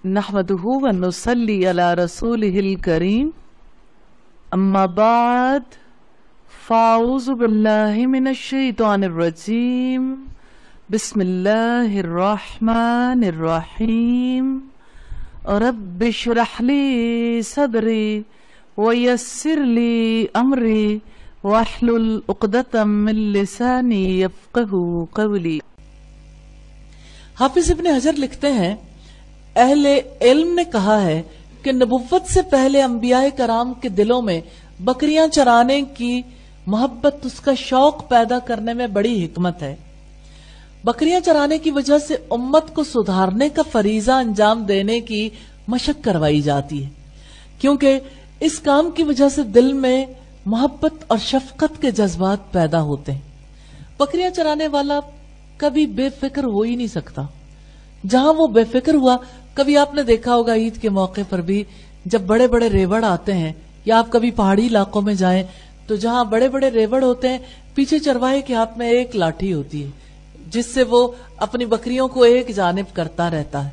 نحمدہ و نصلی علی رسولہ الکریم اما بعد فاعوذ باللہ من الشیطان الرجیم بسم اللہ الرحمن الرحیم رب اشرح لی صدری ویسر لی امری واحلل عقدۃ من لسانی یفقہوا قولی۔ حافظ ابن حجر لکھتے ہیں اہل علم نے کہا ہے کہ نبوت سے پہلے انبیاء کرام کے دلوں میں بکریاں چرانے کی محبت، اس کا شوق پیدا کرنے میں بڑی حکمت ہے۔ بکریاں چرانے کی وجہ سے امت کو سدھارنے کا فریضہ انجام دینے کی مشق کروائی جاتی ہے، کیونکہ اس کام کی وجہ سے دل میں محبت اور شفقت کے جذبات پیدا ہوتے ہیں۔ بکریاں چرانے والا کبھی بے فکر ہو ہی نہیں سکتا۔ جہاں وہ بے فکر ہوا، کبھی آپ نے دیکھا ہوگا عید کے موقع پر بھی جب بڑے بڑے ریوڑ آتے ہیں، یا آپ کبھی پہاڑی علاقوں میں جائیں تو جہاں بڑے بڑے ریوڑ ہوتے ہیں، پیچھے چرواہے کے ہاتھ میں ایک لاٹھی ہوتی ہے جس سے وہ اپنی بکریوں کو ایک جانب کرتا رہتا ہے،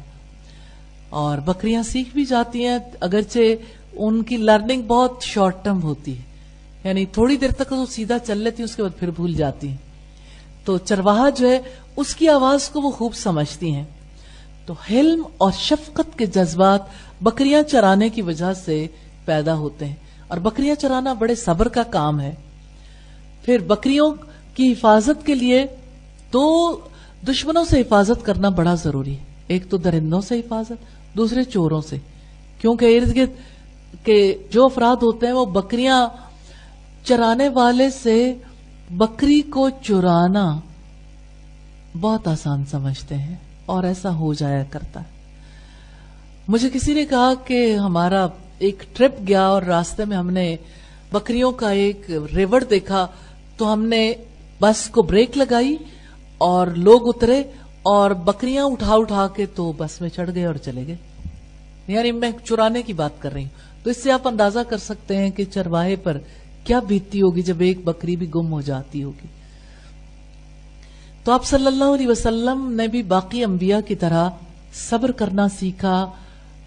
اور بکریاں سیکھ بھی جاتی ہیں، اگرچہ ان کی لرننگ بہت شارٹ ٹرم ہوتی ہے، یعنی تھوڑی دیر تک وہ سیدھا چل لیتی ہیں، اس کے بعد پھر بھول جاتی ہیں۔ تو چرواہا جو ہے اس کی آواز کو وہ خوب سمجھتی ہیں۔ تو حلم اور شفقت کے جذبات بکریاں چرانے کی وجہ سے پیدا ہوتے ہیں، اور بکریاں چرانا بڑے صبر کا کام ہے۔ پھر بکریوں کی حفاظت کے لیے دو دشمنوں سے حفاظت کرنا بڑا ضروری ہے، ایک تو درندوں سے حفاظت، دوسرے چوروں سے، کیونکہ ارد گرد کے جو افراد ہوتے ہیں وہ بکریاں چرانے والے سے بکری کو چرانا بہت آسان سمجھتے ہیں، اور ایسا ہو جایا کرتا ہے۔ مجھے کسی نے کہا کہ ہمارا ایک ٹرپ گیا اور راستے میں ہم نے بکریوں کا ایک ریوڑ دیکھا، تو ہم نے بس کو بریک لگائی اور لوگ اترے اور بکریاں اٹھا اٹھا کے تو بس میں چڑھ گئے اور چلے گئے، یعنی میں چرانے کی بات کر رہی ہوں۔ تو اس سے آپ اندازہ کر سکتے ہیں کہ چرواہے پر کیا بیتتی ہوگی جب ایک بکری بھی گم ہو جاتی ہوگی۔ تو آپ صلی اللہ علیہ وسلم نے بھی باقی انبیاء کی طرح صبر کرنا سیکھا،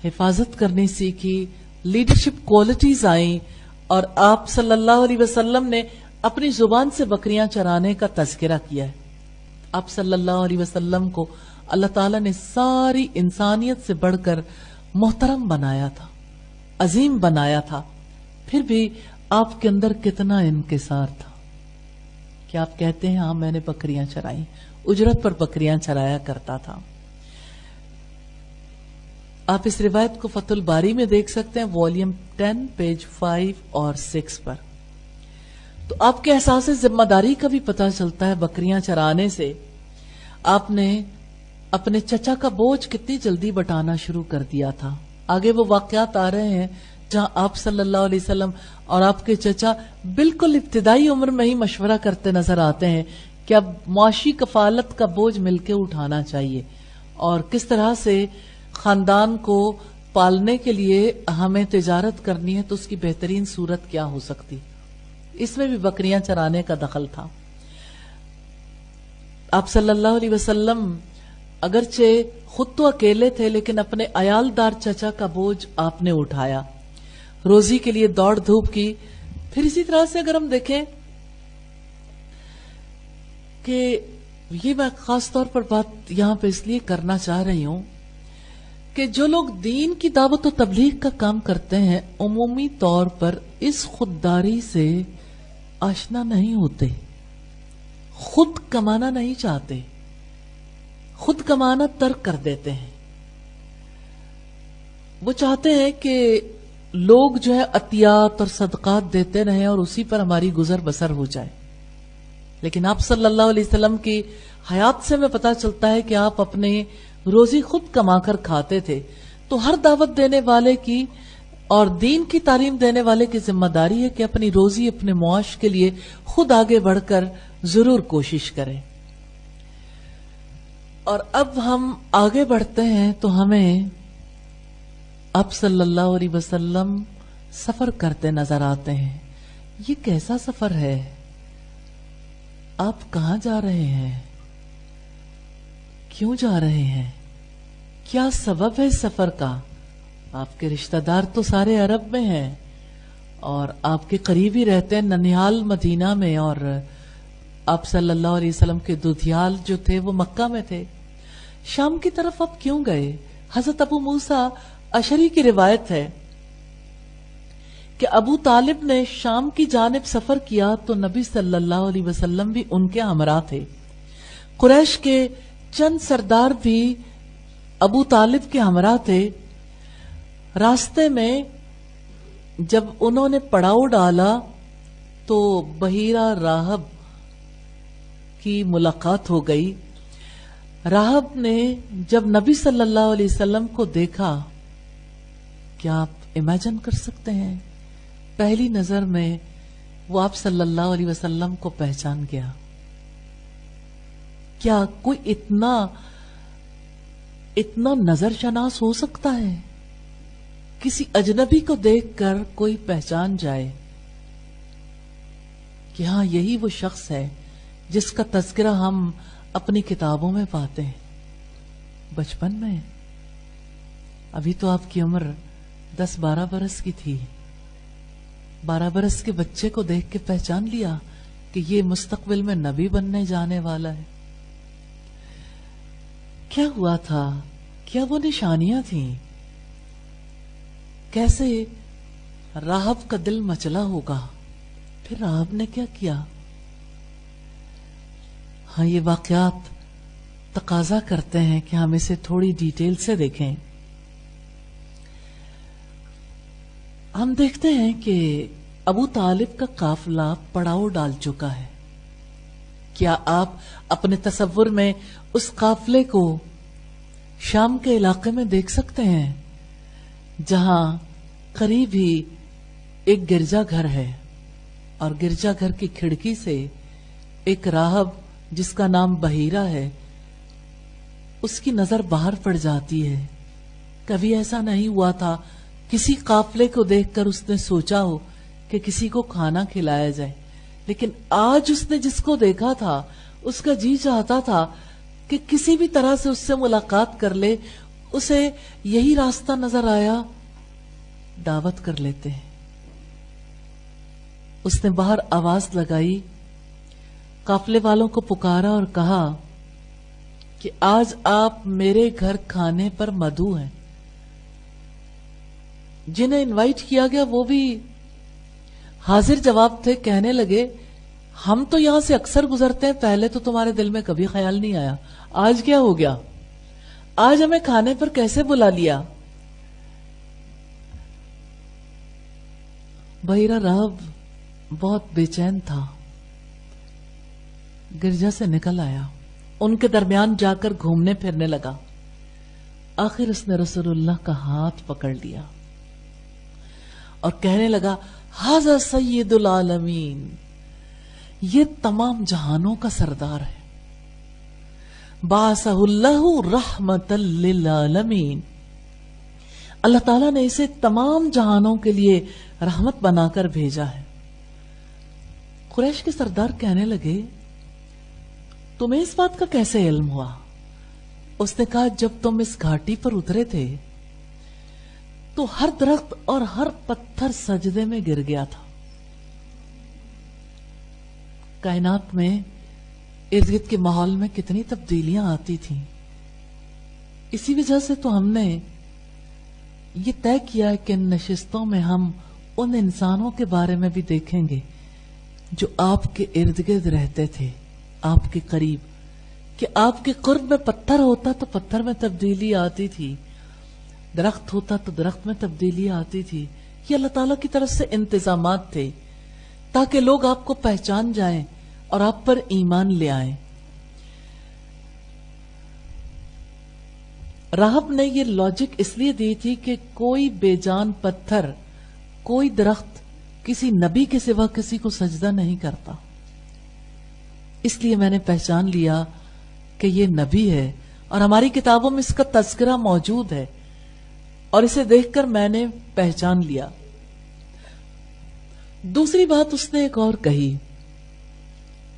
حفاظت کرنی سیکھی، لیڈرشپ کوالٹیز آئیں، اور آپ صلی اللہ علیہ وسلم نے اپنی زبان سے بکریاں چرانے کا تذکرہ کیا ہے۔ آپ صلی اللہ علیہ وسلم کو اللہ تعالیٰ نے ساری انسانیت سے بڑھ کر محترم بنایا تھا، عظیم بنایا تھا، پھر بھی آپ کے اندر کتنا انکسار تھا کہ آپ کہتے ہیں ہاں میں نے بکریاں چرائی، اجرت پر بکریاں چرایا کرتا تھا۔ آپ اس روایت کو فتح الباری میں دیکھ سکتے ہیں، والیوم 10 پیج 5 اور 6 پر۔ تو آپ کے احساس ذمہ داری کا بھی پتہ چلتا ہے بکریاں چرانے سے۔ آپ نے اپنے چچا کا بوجھ کتنی جلدی بٹانا شروع کر دیا تھا۔ آگے وہ واقعات آ رہے ہیں جہاں آپ صلی اللہ علیہ وسلم اور آپ کے چچا بالکل ابتدائی عمر میں ہی مشورہ کرتے نظر آتے ہیں کہ اب معاشی کفالت کا بوجھ مل کے اٹھانا چاہیے، اور کس طرح سے خاندان کو پالنے کے لیے ہمیں تجارت کرنی ہے، تو اس کی بہترین صورت کیا ہو سکتی۔ اس میں بھی بکریاں چرانے کا دخل تھا۔ آپ صلی اللہ علیہ وسلم اگرچہ خود تو اکیلے تھے، لیکن اپنے عیالدار چچا کا بوجھ آپ نے اٹھایا، روزی کے لیے دوڑ دھوپ کی۔ پھر اسی طرح سے اگر ہم دیکھیں کہ یہ میں خاص طور پر بات یہاں پہ اس لیے کرنا چاہ رہی ہوں کہ جو لوگ دین کی دعوت و تبلیغ کا کام کرتے ہیں عمومی طور پر اس خودداری سے آشنا نہیں ہوتے، خود کمانا نہیں چاہتے، خود کمانا ترک کر دیتے ہیں۔ وہ چاہتے ہیں کہ لوگ جو ہے عطیات اور صدقات دیتے رہیں اور اسی پر ہماری گزر بسر ہو جائے، لیکن آپ صلی اللہ علیہ وسلم کی حیات سے میں پتہ چلتا ہے کہ آپ اپنے روزی خود کما کر کھاتے تھے۔ تو ہر دعوت دینے والے کی اور دین کی تعلیم دینے والے کی ذمہ داری ہے کہ اپنی روزی اپنے معاش کے لیے خود آگے بڑھ کر ضرور کوشش کریں۔ اور اب ہم آگے بڑھتے ہیں تو ہمیں آپ صلی اللہ علیہ وسلم سفر کرتے نظر آتے ہیں۔ یہ کیسا سفر ہے؟ آپ کہاں جا رہے ہیں؟ کیوں جا رہے ہیں؟ کیا سبب ہے سفر کا؟ آپ کے رشتہ دار تو سارے عرب میں ہیں اور آپ کے قریب ہی رہتے ہیں ننیال مدینہ میں، اور آپ صلی اللہ علیہ وسلم کے دودھیال جو تھے وہ مکہ میں تھے. شام کی طرف آپ کیوں گئے؟ حضرت ابو موسیٰ اشعری کی روایت ہے کہ ابو طالب نے شام کی جانب سفر کیا تو نبی صلی اللہ علیہ وسلم بھی ان کے ہمراہ تھے. قریش کے چند سردار بھی ابو طالب کے ہمراہ تھے. راستے میں جب انہوں نے پڑاؤ ڈالا تو بحیرہ راہب کی ملاقات ہو گئی. راہب نے جب نبی صلی اللہ علیہ وسلم کو دیکھا، کیا آپ امیجن کر سکتے ہیں، پہلی نظر میں وہ آپ صلی اللہ علیہ وسلم کو پہچان گیا. کیا کوئی اتنا نظر شناس ہو سکتا ہے؟ کسی اجنبی کو دیکھ کر کوئی پہچان جائے کہ ہاں یہی وہ شخص ہے جس کا تذکرہ ہم اپنی کتابوں میں پاتے ہیں. بچپن میں ابھی تو آپ کی عمر 10-12 برس کی تھی. 12 برس کے بچے کو دیکھ کے پہچان لیا کہ یہ مستقبل میں نبی بننے جانے والا ہے. کیا ہوا تھا؟ کیا وہ نشانیاں تھیں؟ کیسے راہب کا دل مچلا ہوگا؟ پھر راہب نے کیا کیا؟ ہاں، یہ واقعات تقاضا کرتے ہیں کہ ہم اسے تھوڑی ڈیٹیل سے دیکھیں. ہم دیکھتے ہیں کہ ابو طالب کا قافلہ پڑاؤ ڈال چکا ہے. کیا آپ اپنے تصور میں اس قافلے کو شام کے علاقے میں دیکھ سکتے ہیں جہاں قریب ہی ایک گرجا گھر ہے اور گرجا گھر کی کھڑکی سے ایک راہب جس کا نام بحیرہ ہے اس کی نظر باہر پڑ جاتی ہے. کبھی ایسا نہیں ہوا تھا کسی قافلے کو دیکھ کر اس نے سوچا ہو کہ کسی کو کھانا کھلایا جائے، لیکن آج اس نے جس کو دیکھا تھا اس کا جی چاہتا تھا کہ کسی بھی طرح سے اس سے ملاقات کر لے. اسے یہی راستہ نظر آیا، دعوت کر لیتے ہیں. اس نے باہر آواز لگائی، قافلے والوں کو پکارا اور کہا کہ آج آپ میرے گھر کھانے پر مدعو ہیں. جنہیں انوائٹ کیا گیا وہ بھی حاضر جواب تھے. کہنے لگے ہم تو یہاں سے اکثر گزرتے ہیں، پہلے تو تمہارے دل میں کبھی خیال نہیں آیا، آج کیا ہو گیا؟ آج ہمیں کھانے پر کیسے بلا لیا؟ بحیرہ راہب بہت بے چین تھا. گرجا سے نکل آیا، ان کے درمیان جا کر گھومنے پھرنے لگا. آخر اس نے رسول اللہ کا ہاتھ پکڑ لیا اور کہنے لگا، ھذا سید العالمین، یہ تمام جہانوں کا سردار ہے. بعثہ اللہ رحمتا للعالمین، اللہ تعالیٰ نے اسے تمام جہانوں کے لیے رحمت بنا کر بھیجا ہے. قریش کے سردار کہنے لگے، تمہیں اس بات کا کیسے علم ہوا؟ اس نے کہا، جب تم اس گھاٹی پر اترے تھے تو ہر درخت اور ہر پتھر سجدے میں گر گیا تھا. کائنات میں ارد گرد کے ماحول میں کتنی تبدیلیاں آتی تھیں. اسی وجہ سے تو ہم نے یہ طے کیا کہ ان نشستوں میں ہم ان انسانوں کے بارے میں بھی دیکھیں گے جو آپ کے ارد گرد رہتے تھے، آپ کے قریب، کہ آپ کے قرب میں پتھر ہوتا تو پتھر میں تبدیلی آتی تھی، درخت ہوتا تو درخت میں تبدیلی آتی تھی. یہ اللہ تعالیٰ کی طرف سے انتظامات تھے تاکہ لوگ آپ کو پہچان جائیں اور آپ پر ایمان لے آئیں. راہب نے یہ لاجک اس لیے دی تھی کہ کوئی بے جان پتھر، کوئی درخت کسی نبی کے سوا کسی کو سجدہ نہیں کرتا. اس لیے میں نے پہچان لیا کہ یہ نبی ہے اور ہماری کتابوں میں اس کا تذکرہ موجود ہے، اور اسے دیکھ کر میں نے پہچان لیا. دوسری بات اس نے ایک اور کہی.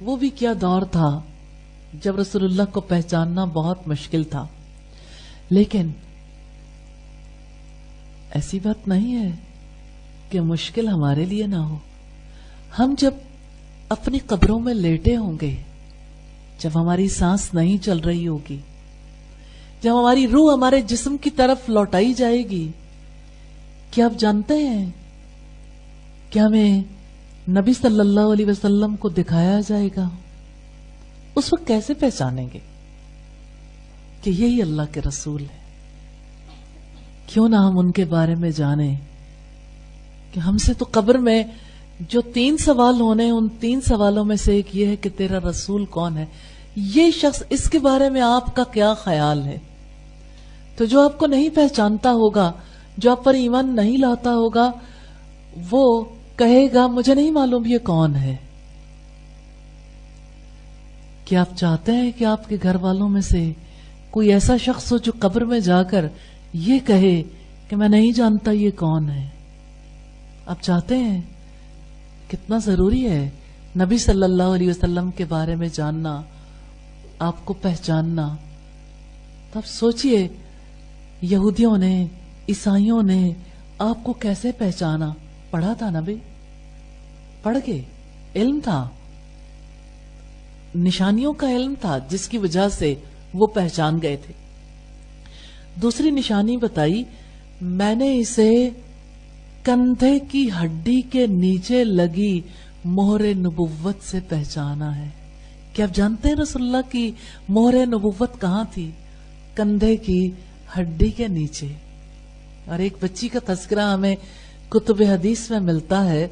وہ بھی کیا دور تھا جب رسول اللہ کو پہچاننا بہت مشکل تھا. لیکن ایسی بات نہیں ہے کہ مشکل ہمارے لیے نہ ہو. ہم جب اپنی قبروں میں لیٹے ہوں گے، جب ہماری سانس نہیں چل رہی ہوگی، جب ہماری روح ہمارے جسم کی طرف لوٹائی جائے گی، کیا آپ جانتے ہیں کہ ہمیں نبی صلی اللہ علیہ وسلم کو دکھایا جائے گا؟ اس وقت کیسے پہچانیں گے کہ یہی اللہ کے رسول ہے؟ کیوں نہ ہم ان کے بارے میں جانیں کہ ہم سے تو قبر میں جو 3 سوال ہونے ہیں، ان 3 سوالوں میں سے ایک یہ ہے کہ تیرا رسول کون ہے؟ یہ شخص، اس کے بارے میں آپ کا کیا خیال ہے؟ تو جو آپ کو نہیں پہچانتا ہوگا، جو آپ پر ایمان نہیں لاتا ہوگا، وہ کہے گا مجھے نہیں معلوم یہ کون ہے. کیا آپ چاہتے ہیں کہ آپ کے گھر والوں میں سے کوئی ایسا شخص ہو جو قبر میں جا کر یہ کہے کہ میں نہیں جانتا یہ کون ہے؟ آپ چاہتے ہیں؟ کتنا ضروری ہے نبی صلی اللہ علیہ وسلم کے بارے میں جاننا، آپ کو پہچاننا. تب سوچئے یہودیوں نے، عیسائیوں نے آپ کو کیسے پہچانا؟ پڑھا تھا نبی، پڑھ گئے، علم تھا، نشانیوں کا علم تھا جس کی وجہ سے وہ پہچان گئے تھے. دوسری نشانی بتائی، میں نے اسے کندھے کی ہڈی کے نیچے لگی مہر نبوت سے پہچانا ہے. کیا آپ جانتے ہیں رسول اللہ کی مہر نبوت کہاں تھی؟ کندھے کی ہڈی کے نیچے. اور ایک بچی کا تذکرہ ہمیں کتب حدیث میں ملتا ہے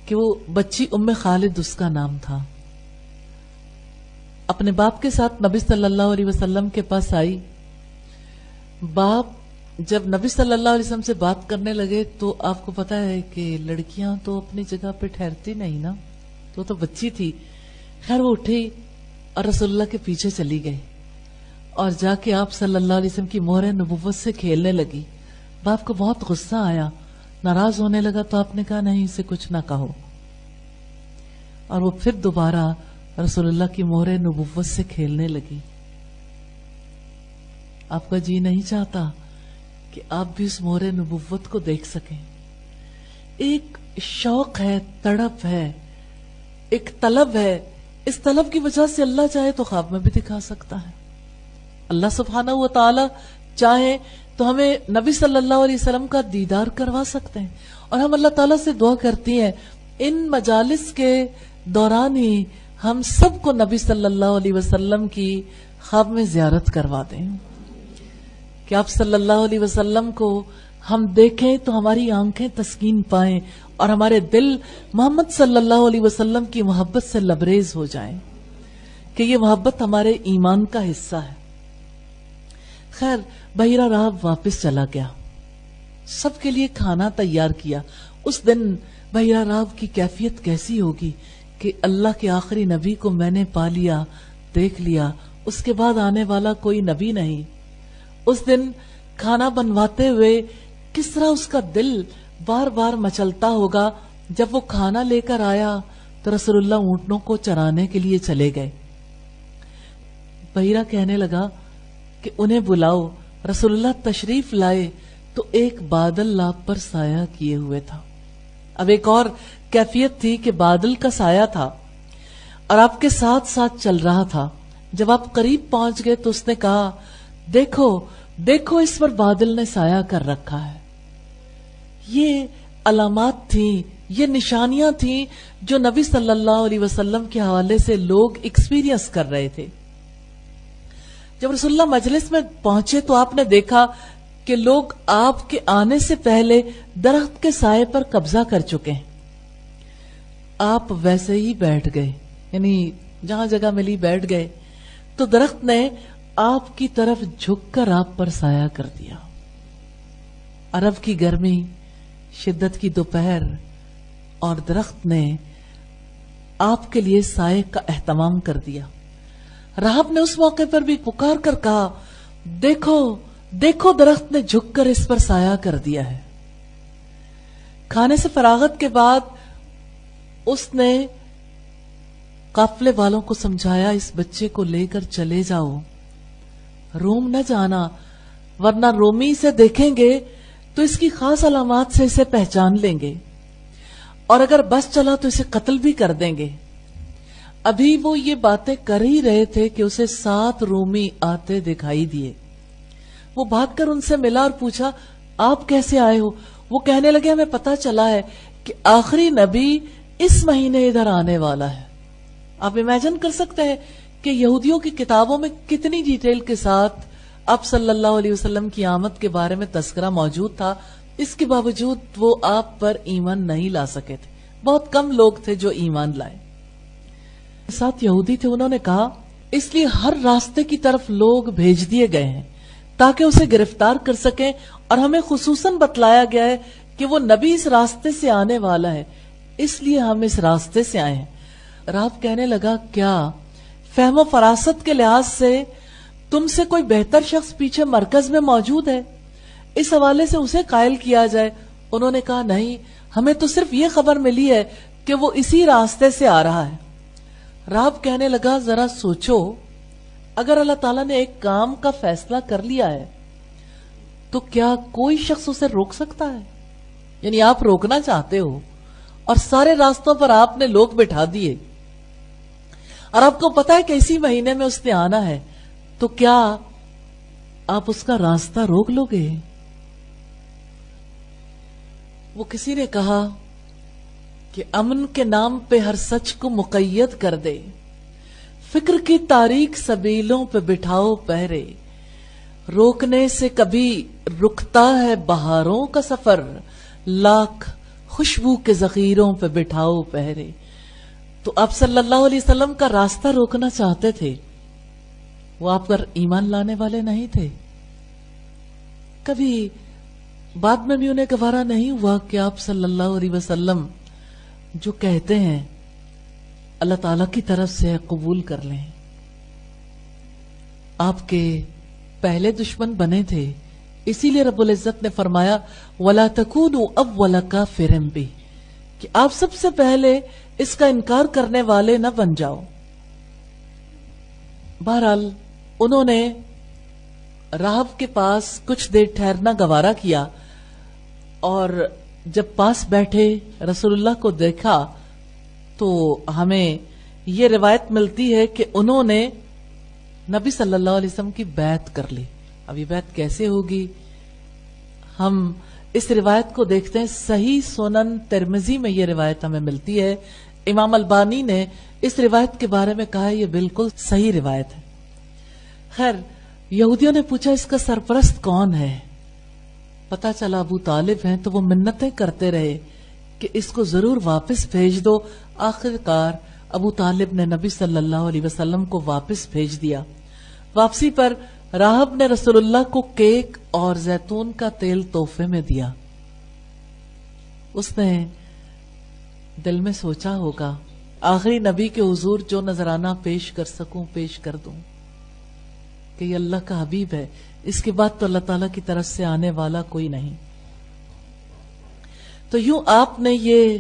کہ وہ بچی ام خالد اس کا نام تھا. اپنے باپ کے ساتھ نبی صلی اللہ علیہ وسلم کے پاس آئی. باپ جب نبی صلی اللہ علیہ وسلم سے بات کرنے لگے تو آپ کو پتا ہے کہ لڑکیاں تو اپنی جگہ پہ ٹھہرتی نہیں نا، تو بچی تھی. خیر وہ اٹھی اور رسول اللہ کے پیچھے چلی گئی اور جا کے آپ صلی اللہ علیہ وسلم کی مہر نبوت سے کھیلنے لگی. باپ کو بہت غصہ آیا، ناراض ہونے لگا، تو آپ نے کہا نہیں اسے کچھ نہ کہو. اور وہ پھر دوبارہ رسول اللہ کی مہر نبوت سے کھیلنے لگی. آپ کا جی نہیں چاہتا کہ آپ بھی اس مہر نبوت کو دیکھ سکیں؟ ایک شوق ہے، تڑپ ہے، ایک طلب ہے. اس طلب کی وجہ سے اللہ چاہے تو خواب میں بھی دکھا سکتا ہے. اللہ سبحانہ و تعالی چاہے تو ہمیں نبی صلی اللہ علیہ وسلم کا دیدار کروا سکتے ہیں. اور ہم اللہ تعالیٰ سے دعا کرتی ہیں ان مجالس کے دوران ہی ہم سب کو نبی صلی اللہ علیہ وسلم کی خواب میں زیارت کروا دیں، کہ آپ صلی اللہ علیہ وسلم کو ہم دیکھیں تو ہماری آنکھیں تسکین پائیں اور ہمارے دل محمد صلی اللہ علیہ وسلم کی محبت سے لبریز ہو جائیں، کہ یہ محبت ہمارے ایمان کا حصہ ہے. خیر بحیرہ راہب واپس چلا گیا، سب کے لیے کھانا تیار کیا. اس دن بحیرہ راہب کی کیفیت کیسی ہوگی کہ اللہ کے آخری نبی کو میں نے پا لیا، دیکھ لیا، اس کے بعد آنے والا کوئی نبی نہیں. اس دن کھانا بنواتے ہوئے کس طرح اس کا دل بار بار مچلتا ہوگا. جب وہ کھانا لے کر آیا تو رسول اللہ اونٹنوں کو چرانے کے لیے چلے گئے. بحیرہ کہنے لگا کہ انہیں بلاؤ. رسول اللہ تشریف لائے تو ایک بادل آپ پر سایہ کیے ہوئے تھا. اب ایک اور کیفیت تھی کہ بادل کا سایہ تھا اور آپ کے ساتھ ساتھ چل رہا تھا. جب آپ قریب پہنچ گئے تو اس نے کہا دیکھو دیکھو اس پر بادل نے سایہ کر رکھا ہے. یہ علامات تھیں، یہ نشانیاں تھیں جو نبی صلی اللہ علیہ وسلم کے حوالے سے لوگ ایکسپیرینس کر رہے تھے. جب رسول اللہ مجلس میں پہنچے تو آپ نے دیکھا کہ لوگ آپ کے آنے سے پہلے درخت کے سائے پر قبضہ کر چکے ہیں. آپ ویسے ہی بیٹھ گئے، یعنی جہاں جگہ ملی بیٹھ گئے تو درخت نے آپ کی طرف جھک کر آپ پر سایہ کر دیا. عرب کی گرمی، شدت کی دوپہر، اور درخت نے آپ کے لیے سائے کا اہتمام کر دیا. راہب نے اس موقع پر بھی پکار کر کہا دیکھو دیکھو درخت نے جھک کر اس پر سایہ کر دیا ہے. کھانے سے فراغت کے بعد اس نے قافلے والوں کو سمجھایا اس بچے کو لے کر چلے جاؤ، روم نہ جانا، ورنہ رومی سے دیکھیں گے تو اس کی خاص علامات سے اسے پہچان لیں گے، اور اگر بس چلا تو اسے قتل بھی کر دیں گے۔ ابھی وہ یہ باتیں کر ہی رہے تھے کہ اسے 7 رومی آتے دکھائی دیے۔ وہ بھاگ کر ان سے ملا اور پوچھا، آپ کیسے آئے ہو؟ وہ کہنے لگے، ہمیں پتا چلا ہے کہ آخری نبی اس مہینے ادھر آنے والا ہے۔ آپ امیجن کر سکتے ہیں کہ یہودیوں کی کتابوں میں کتنی ڈیٹیل کے ساتھ آپ صلی اللہ علیہ وسلم کی آمد کے بارے میں تذکرہ موجود تھا، اس کے باوجود وہ آپ پر ایمان نہیں لا سکے تھے۔ بہت کم لوگ تھے جو ایمان لائے۔ ساتھ یہودی تھے، انہوں نے کہا اس لیے ہر راستے کی طرف لوگ بھیج دیے گئے ہیں تاکہ اسے گرفتار کر سکیں، اور ہمیں خصوصاً بتلایا گیا ہے کہ وہ نبی اس راستے سے آنے والا ہے، اس لیے ہم اس راستے سے آئے ہیں۔ راہب کہنے لگا، کیا فہم و فراست کے لحاظ سے تم سے کوئی بہتر شخص پیچھے مرکز میں موجود ہے؟ اس حوالے سے اسے قائل کیا جائے۔ انہوں نے کہا، نہیں، ہمیں تو صرف یہ خبر ملی ہے کہ وہ اسی راستے سے آ رہا ہے۔ راہب کہنے لگا، ذرا سوچو، اگر اللہ تعالیٰ نے ایک کام کا فیصلہ کر لیا ہے تو کیا کوئی شخص اسے روک سکتا ہے؟ یعنی آپ روکنا چاہتے ہو اور سارے راستوں پر آپ نے لوگ بٹھا دیے، اور آپ کو پتا ہے کہ اسی مہینے میں اس نے آنا ہے، تو کیا آپ اس کا راستہ روک لو گے؟ وہ کسی نے کہا کہ امن کے نام پہ ہر سچ کو مقید کر دے، فکر کی تاریک سبیلوں پہ بٹھاؤ پہرے، روکنے سے کبھی رکتا ہے بہاروں کا سفر، لاکھ خوشبو کے ذخیروں پہ بٹھاؤ پہرے۔ تو آپ صلی اللہ علیہ وسلم کا راستہ روکنا چاہتے تھے، وہ آپ پر ایمان لانے والے نہیں تھے۔ کبھی بعد میں بھی انہیں گوارا نہیں ہوا کہ آپ صلی اللہ علیہ وسلم جو کہتے ہیں اللہ تعالی کی طرف سے قبول کر لیں۔ آپ کے پہلے دشمن بنے تھے، اسی لیے رب العزت نے فرمایا وَلَا تَكُونُوا أَوَّلَ كَافِرٍ بِهِ، کہ آپ سب سے پہلے اس کا انکار کرنے والے نہ بن جاؤ۔ بہرحال انہوں نے راہب کے پاس کچھ دیر ٹھہرنا گوارا کیا، اور جب پاس بیٹھے رسول اللہ کو دیکھا تو ہمیں یہ روایت ملتی ہے کہ انہوں نے نبی صلی اللہ علیہ وسلم کی بیعت کر لی۔ اب یہ بیعت کیسے ہوگی؟ ہم اس روایت کو دیکھتے ہیں، صحیح سنن ترمذی میں یہ روایت ہمیں ملتی ہے۔ امام البانی نے اس روایت کے بارے میں کہا یہ بالکل صحیح روایت ہے۔ خیر، یہودیوں نے پوچھا اس کا سرپرست کون ہے؟ پتا چلا ابو طالب ہیں، تو وہ منتیں کرتے رہے کہ اس کو ضرور واپس بھیج دو۔ آخر کار ابو طالب نے نبی صلی اللہ علیہ وسلم کو واپس بھیج دیا۔ واپسی پر راہب نے رسول اللہ کو کیک اور زیتون کا تیل تحفے میں دیا۔ اس نے دل میں سوچا ہوگا آخری نبی کے حضور جو نذرانہ پیش کر سکوں پیش کر دوں، کہ یہ اللہ کا حبیب ہے، اس کے بعد تو اللہ تعالیٰ کی طرف سے آنے والا کوئی نہیں۔ تو یوں آپ نے یہ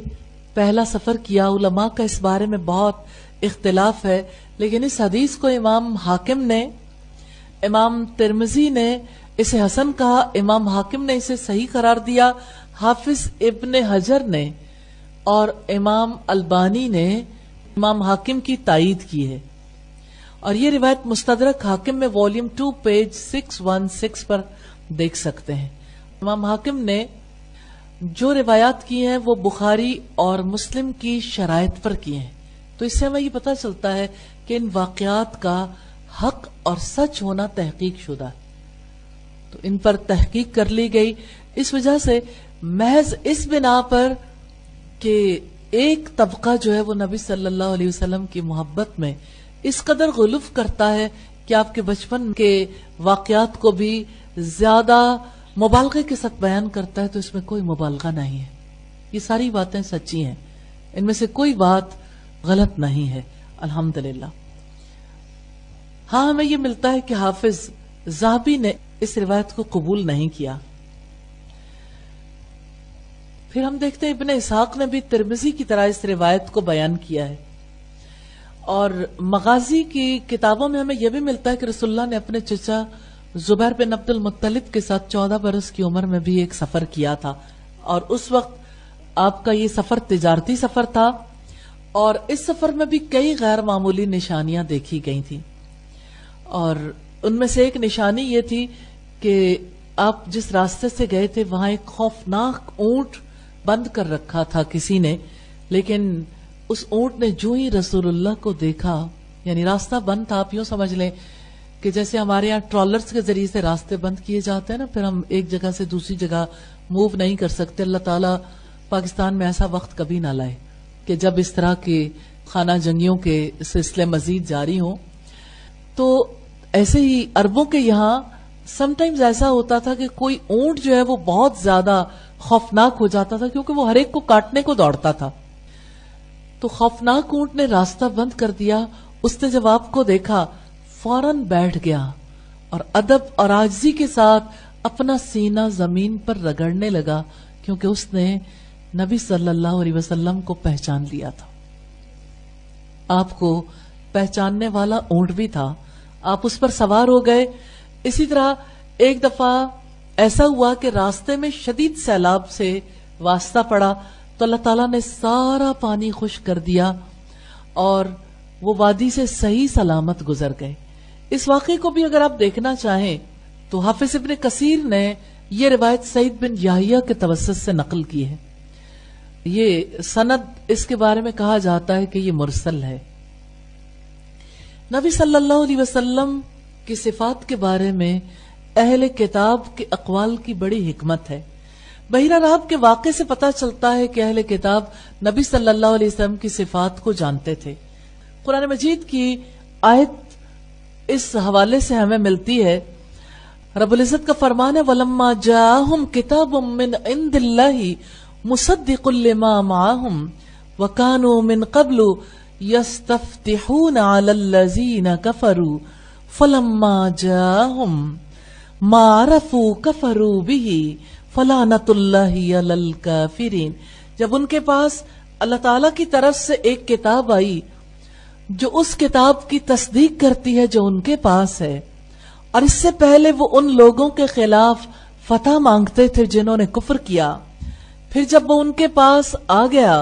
پہلا سفر کیا۔ علماء کا اس بارے میں بہت اختلاف ہے، لیکن اس حدیث کو امام حاکم نے، امام ترمذی نے اسے حسن کہا، امام حاکم نے اسے صحیح قرار دیا، حافظ ابن حجر نے اور امام البانی نے امام حاکم کی تائید کی ہے۔ اور یہ روایت مستدرک حاکم میں والیوم 2 پیج 616 پر دیکھ سکتے ہیں۔ امام حاکم نے جو روایات کی ہیں وہ بخاری اور مسلم کی شرائط پر کی ہیں، تو اس سے ہمیں یہ پتہ چلتا ہے کہ ان واقعات کا حق اور سچ ہونا تحقیق شدہ، تو ان پر تحقیق کر لی گئی۔ اس وجہ سے محض اس بنا پر کہ ایک طبقہ جو ہے وہ نبی صلی اللہ علیہ وسلم کی محبت میں اس قدر غلوف کرتا ہے کہ آپ کے بچپن کے واقعات کو بھی زیادہ مبالغے کے ساتھ بیان کرتا ہے، تو اس میں کوئی مبالغہ نہیں ہے۔ یہ ساری باتیں سچی ہیں، ان میں سے کوئی بات غلط نہیں ہے، الحمدللہ۔ ہاں، ہمیں یہ ملتا ہے کہ حافظ ذہبی نے اس روایت کو قبول نہیں کیا۔ پھر ہم دیکھتے ہیں ابن اسحاق نے بھی ترمذی کی طرح اس روایت کو بیان کیا ہے، اور مغازی کی کتابوں میں ہمیں یہ بھی ملتا ہے کہ رسول اللہ نے اپنے چچا زبیر بن عبد المطلب کے ساتھ 14 برس کی عمر میں بھی ایک سفر کیا تھا، اور اس وقت آپ کا یہ سفر تجارتی سفر تھا، اور اس سفر میں بھی کئی غیر معمولی نشانیاں دیکھی گئی تھیں، اور ان میں سے ایک نشانی یہ تھی کہ آپ جس راستے سے گئے تھے وہاں ایک خوفناک اونٹ بند کر رکھا تھا کسی نے، لیکن اس اونٹ نے جو ہی رسول اللہ کو دیکھا، یعنی راستہ بند تھا، آپ یوں سمجھ لیں کہ جیسے ہمارے یہاں ٹرالرز کے ذریعے سے راستے بند کیے جاتے ہیں نا، پھر ہم ایک جگہ سے دوسری جگہ موو نہیں کر سکتے، اللہ تعالیٰ پاکستان میں ایسا وقت کبھی نہ لائے کہ جب اس طرح کے خانہ جنگیوں کے سلسلے مزید جاری ہوں۔ تو ایسے ہی عربوں کے یہاں سم ٹائمز ایسا ہوتا تھا کہ کوئی اونٹ جو ہے وہ بہت زیادہ خوفناک ہو جاتا تھا، کیونکہ وہ ہر ایک کو کاٹنے کو دوڑتا تھا۔ تو خوفناک اونٹ نے راستہ بند کر دیا، اس نے جب آپ کو دیکھا فوراً بیٹھ گیا اور ادب اور عاجزی کے ساتھ اپنا سینہ زمین پر رگڑنے لگا، کیونکہ اس نے نبی صلی اللہ علیہ وسلم کو پہچان لیا تھا۔ آپ کو پہچاننے والا اونٹ بھی تھا، آپ اس پر سوار ہو گئے۔ اسی طرح ایک دفعہ ایسا ہوا کہ راستے میں شدید سیلاب سے واسطہ پڑا، تو اللہ تعالیٰ نے سارا پانی خشک کر دیا اور وہ وادی سے صحیح سلامت گزر گئے۔ اس واقعے کو بھی اگر آپ دیکھنا چاہیں تو حافظ ابن کثیر نے یہ روایت سعید بن یحییٰ کے توسط سے نقل کی ہے۔ یہ سند اس کے بارے میں کہا جاتا ہے کہ یہ مرسل ہے۔ نبی صلی اللہ علیہ وسلم کی صفات کے بارے میں اہل کتاب کے اقوال کی بڑی حکمت ہے۔ بحیرہ راہب کے واقعے سے پتہ چلتا ہے کہ اہل کتاب نبی صلی اللہ علیہ وسلم کی صفات کو جانتے تھے۔ قرآن مجید کی آیت اس حوالے سے ہمیں ملتی ہے، رب العزت کا فرمان ہے وَلَمَّا جَاءَهُمْ كِتَابٌ مِّنْ عِندِ اللَّهِ مُصَدِّقٌ لِّمَا مَعَهُمْ وَكَانُوا مِنْ قَبْلُ يَسْتَفْتِحُونَ عَلَى الَّذِينَ كَفَرُوا فَلَمَّا جَاءَهُمْ مَا عَرَفُوا كَفَرُوا بِهِ فَلَعْنَةُ اللَّهِ عَلَى الْكَافِرِينَ۔ جب ان کے پاس اللہ تعالیٰ کی طرف سے ایک کتاب آئی جو اس کتاب کی تصدیق کرتی ہے جو ان کے پاس ہے، اور اس سے پہلے وہ ان لوگوں کے خلاف فتح مانگتے تھے جنہوں نے کفر کیا، پھر جب وہ ان کے پاس آ گیا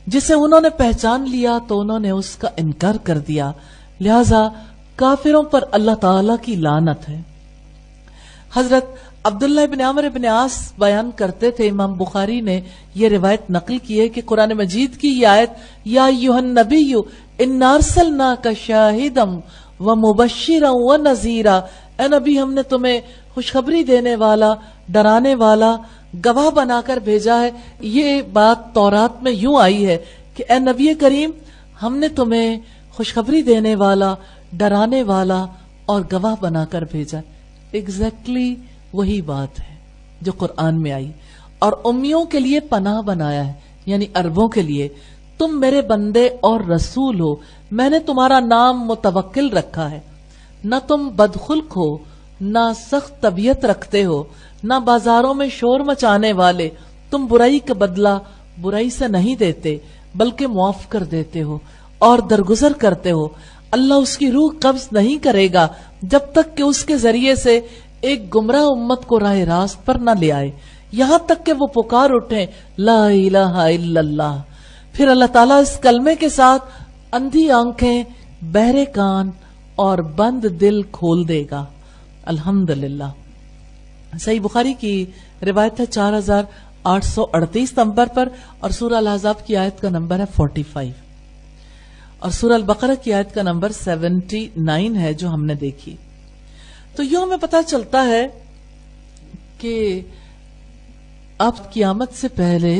جسے انہوں نے پہچان لیا تو انہوں نے اس کا انکار کر دیا، لہذا کافروں پر اللہ تعالی کی لعنت ہے۔ حضرت عبداللہ ابن عمرو ابن عاص بیان کرتے تھے، امام بخاری نے یہ روایت نقل کی ہے کہ قرآن مجید کی یہ آیت یا ایھا النبی انا ارسلناک شاہدا ومبشرا ونذیرا، اے نبی ہم نے تمہیں خوشخبری دینے والا، ڈرانے والا، گواہ بنا کر بھیجا ہے۔ یہ بات تورات میں یوں آئی ہے کہ اے نبی کریم ہم نے تمہیں خوشخبری دینے والا، ڈرانے والا اور گواہ بنا کر بھیجا۔ ایگزیکٹلی وہی بات ہے جو قرآن میں آئی، اور امیوں کے لیے پناہ بنایا ہے، یعنی عربوں کے لیے، تم میرے بندے اور رسول ہو، میں نے تمہارا نام متوکل رکھا ہے، نہ تم بدخلق ہو، نہ سخت طبیعت رکھتے ہو، نہ بازاروں میں شور مچانے والے، تم برائی کا بدلہ برائی سے نہیں دیتے بلکہ معاف کر دیتے ہو اور درگزر کرتے ہو۔ اللہ اس کی روح قبض نہیں کرے گا جب تک کہ اس کے ذریعے سے ایک گمراہ امت کو راہ راست پر نہ لے آئے، یہاں تک کہ وہ پکار اٹھیں لا الہ الا اللہ۔ پھر اللہ تعالیٰ اس کلمے کے ساتھ اندھی آنکھیں، بہرے کان اور بند دل کھول دے گا۔ الحمدللہ۔ صحیح بخاری کی روایت ہے 4838 نمبر پر، اور سورہ الاحزاب کی آیت کا نمبر ہے 45، اور سورہ البقرہ کی آیت کا نمبر 79 ہے جو ہم نے دیکھی۔ تو یوں ہمیں پتہ چلتا ہے کہ اب قیامت سے پہلے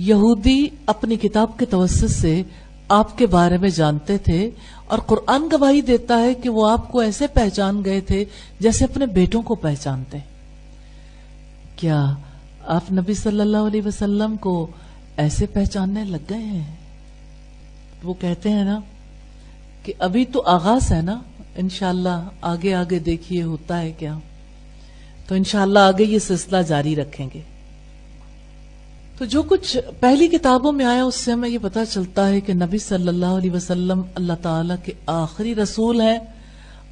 یہودی اپنی کتاب کے توسط سے آپ کے بارے میں جانتے تھے، اور قرآن گواہی دیتا ہے کہ وہ آپ کو ایسے پہچان گئے تھے جیسے اپنے بیٹوں کو پہچانتے۔ کیا آپ نبی صلی اللہ علیہ وسلم کو ایسے پہچاننے لگ گئے ہیں؟ وہ کہتے ہیں نا کہ ابھی تو آغاز ہے نا، انشاءاللہ آگے آگے دیکھیے ہوتا ہے کیا، تو انشاءاللہ آگے یہ سلسلہ جاری رکھیں گے۔ تو جو کچھ پہلی کتابوں میں آیا اس سے ہمیں یہ پتا چلتا ہے کہ نبی صلی اللہ علیہ وسلم اللہ تعالیٰ کے آخری رسول ہیں،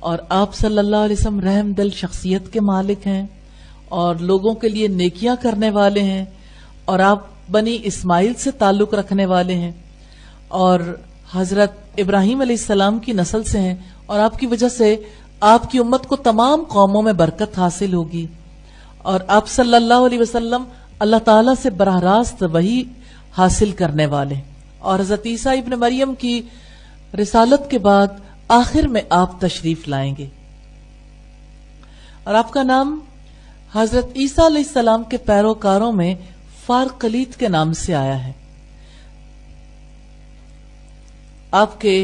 اور آپ صلی اللہ علیہ وسلم رحم دل شخصیت کے مالک ہیں اور لوگوں کے لیے نیکیاں کرنے والے ہیں، اور آپ بنی اسماعیل سے تعلق رکھنے والے ہیں اور حضرت ابراہیم علیہ السلام کی نسل سے ہیں، اور آپ کی وجہ سے آپ کی امت کو تمام قوموں میں برکت حاصل ہوگی، اور آپ صلی اللہ علیہ وسلم اللہ تعالیٰ سے براہ راست وحی حاصل کرنے والے، اور حضرت عیسیٰ ابن مریم کی رسالت کے بعد آخر میں آپ تشریف لائیں گے، اور آپ کا نام حضرت عیسیٰ علیہ السلام کے پیروکاروں میں فارقلیت کے نام سے آیا ہے۔ آپ کے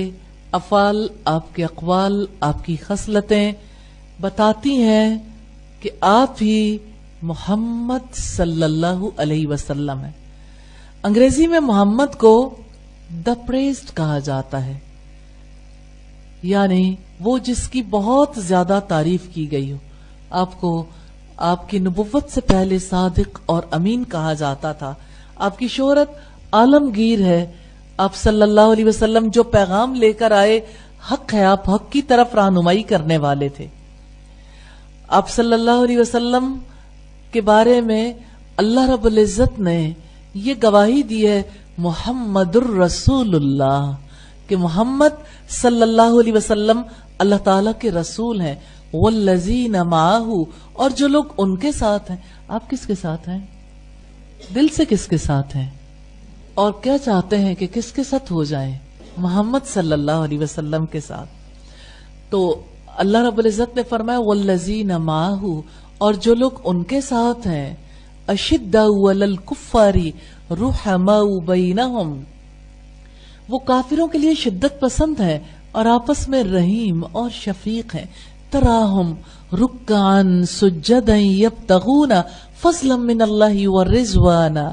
افعال، آپ کے اقوال، آپ کی خصلتیں بتاتی ہیں کہ آپ ہی محمد صلی اللہ علیہ وسلم ہیں۔ انگریزی میں محمد کو دا پریزڈ کہا جاتا ہے، یعنی وہ جس کی بہت زیادہ تعریف کی گئی ہو۔ آپ کو آپ کی نبوت سے پہلے صادق اور امین کہا جاتا تھا۔ آپ کی شہرت عالمگیر ہے۔ آپ صلی اللہ علیہ وسلم جو پیغام لے کر آئے حق ہے، آپ حق کی طرف رہنمائی کرنے والے تھے۔ آپ صلی اللہ علیہ وسلم کے بارے میں اللہ رب العزت نے یہ گواہی دی ہے محمد الرسول اللہ، کہ محمد صلی اللہ علیہ وسلم اللہ تعالیٰ کے رسول ہیں۔ والذین معہ، اور جو لوگ ان کے ساتھ ہیں۔ آپ کس کے ساتھ ہیں؟ دل سے کس کے ساتھ ہیں اور کیا چاہتے ہیں کہ کس کے ساتھ ہو جائیں؟ محمد صلی اللہ علیہ وسلم کے ساتھ۔ تو اللہ رب العزت نے فرمایا والذین معہ، اور جو لوگ ان کے ساتھ ہیں، اشداء علی الکفار رحماء بینہم، وہ کافروں کے لیے شدت پسند ہے اور آپس میں رحیم اور شفیق ہیں۔ تراہم رکعا سجدا یبتغون فضلا من اللہ ورضوانا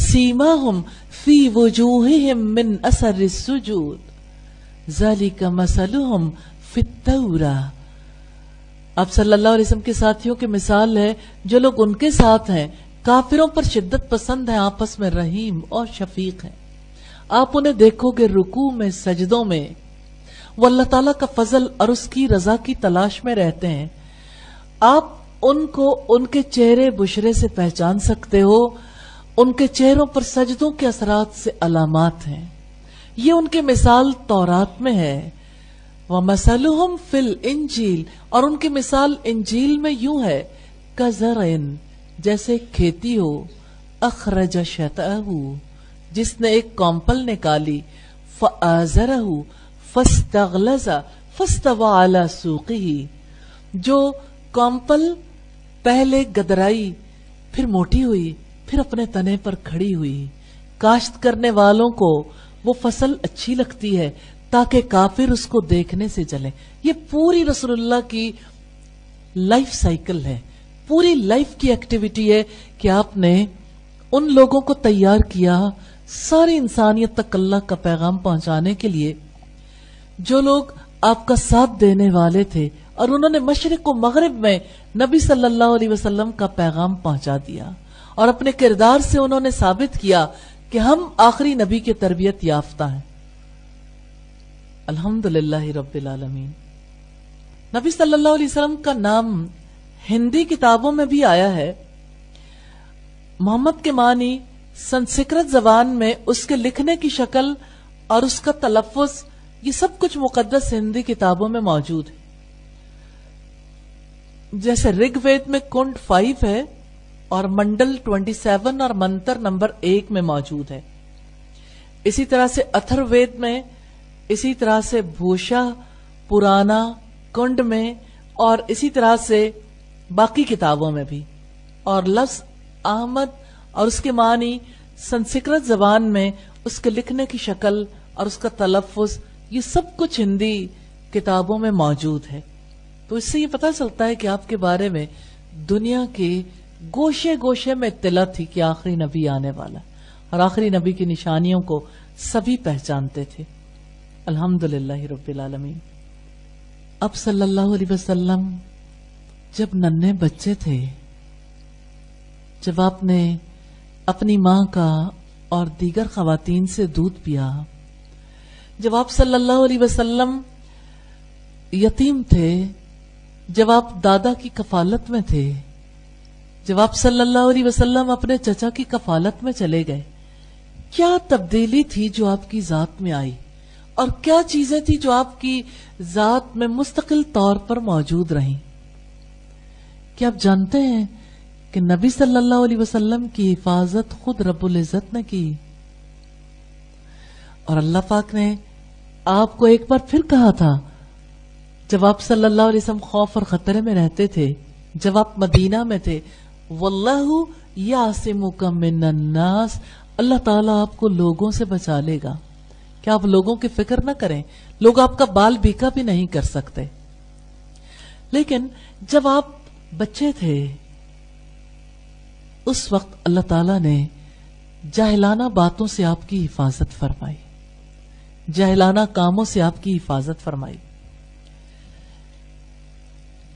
سیماہم فی وجوہہم من اثر السجود ذالک مثلہم فی التوراۃ۔ آپ صلی اللہ علیہ وسلم کے ساتھیوں کی مثال ہے جو لوگ ان کے ساتھ ہیں، کافروں پر شدت پسند ہیں، آپس میں رحیم اور شفیق ہیں۔ آپ انہیں دیکھو گے رکوع میں، سجدوں میں، وہ اللہ تعالیٰ کا فضل اور اس کی رضا کی تلاش میں رہتے ہیں۔ آپ ان کو ان کے چہرے بشرے سے پہچان سکتے ہو، ان کے چہروں پر سجدوں کے اثرات سے علامات ہیں۔ یہ ان کی مثال تورات میں ہے۔ وَمَثَلُهُمْ فِي الْإِنْجِيلِ، اور ان کی مثال انجیل میں یوں ہے كَزَرْعٍ، جیسے کھیتی ہو، أَخْرَجَ شَطْأَهُ، جس نے ایک کمپل نکالی، فَآزَرَهُ فَاسْتَغْلَظَ فَاسْتَوَىٰ عَلَىٰ سُوقِهِ، جو کمپل پہلے گدرائی، پھر موٹی ہوئی، پھر اپنے تنے پر کھڑی ہوئی۔ کاشت کرنے والوں کو وہ فصل اچھی لگتی ہے تاکہ کافر اس کو دیکھنے سے چلیں۔ یہ پوری رسول اللہ کی لائف سائیکل ہے، پوری لائف کی ایکٹیویٹی ہے کہ آپ نے ان لوگوں کو تیار کیا ساری انسانیت تک اللہ کا پیغام پہنچانے کے لیے، جو لوگ آپ کا ساتھ دینے والے تھے، اور انہوں نے مشرق و مغرب میں نبی صلی اللہ علیہ وسلم کا پیغام پہنچا دیا، اور اپنے کردار سے انہوں نے ثابت کیا کہ ہم آخری نبی کی تربیت یافتہ ہیں۔ الحمدللہ رب العالمین۔ نبی صلی اللہ علیہ وسلم کا نام ہندی کتابوں میں بھی آیا ہے۔ محمد کے معنی سنسکرت زبان میں اس کے لکھنے کی شکل اور اس کا تلفظ، یہ سب کچھ مقدس ہندی کتابوں میں موجود ہے۔ جیسے رگ وید میں کنڈ 5 ہے اور منڈل 27 اور منتر نمبر 1 میں موجود ہے۔ اسی طرح سے اتھر وید میں، اسی طرح سے بھوشا پرانا کنڈ میں، اور اسی طرح سے باقی کتابوں میں بھی۔ اور لفظ احمد اور اس کے معنی سنسکرت زبان میں اس کے لکھنے کی شکل اور اس کا تلفظ، یہ سب کچھ ہندی کتابوں میں موجود ہے۔ تو اس سے یہ پتہ چلتا ہے کہ آپ کے بارے میں دنیا کے گوشے گوشے میں اطلاع تھی کہ آخری نبی آنے والا، اور آخری نبی کی نشانیوں کو سبھی پہچانتے تھے۔ الحمدللہ رب العالمین۔ اب صلی اللہ علیہ وسلم جب ننھے بچے تھے، جب آپ نے اپنی ماں کا اور دیگر خواتین سے دودھ پیا. جب آپ صلی اللہ علیہ وسلم یتیم تھے، جب آپ دادا کی کفالت میں تھے، جب آپ صلی اللہ علیہ وسلم اپنے چچا کی کفالت میں چلے گئے، کیا تبدیلی تھی جو آپ کی ذات میں آئی، اور کیا چیزیں تھی جو آپ کی ذات میں مستقل طور پر موجود رہیں؟ کیا آپ جانتے ہیں کہ نبی صلی اللہ علیہ وسلم کی حفاظت خود رب العزت نے کی، اور اللہ پاک نے آپ کو ایک بار پھر کہا تھا جب آپ صلی اللہ علیہ وسلم خوف اور خطرے میں رہتے تھے، جب آپ مدینہ میں تھے، واللہ یعصمک من الناس، اللہ تعالیٰ آپ کو لوگوں سے بچا لے گا. کیا آپ لوگوں کی فکر نہ کریں؟ لوگ آپ کا بال بیکا بھی نہیں کر سکتے. لیکن جب آپ بچے تھے اس وقت اللہ تعالیٰ نے جاہلانہ باتوں سے آپ کی حفاظت فرمائی، جاہلانہ کاموں سے آپ کی حفاظت فرمائی.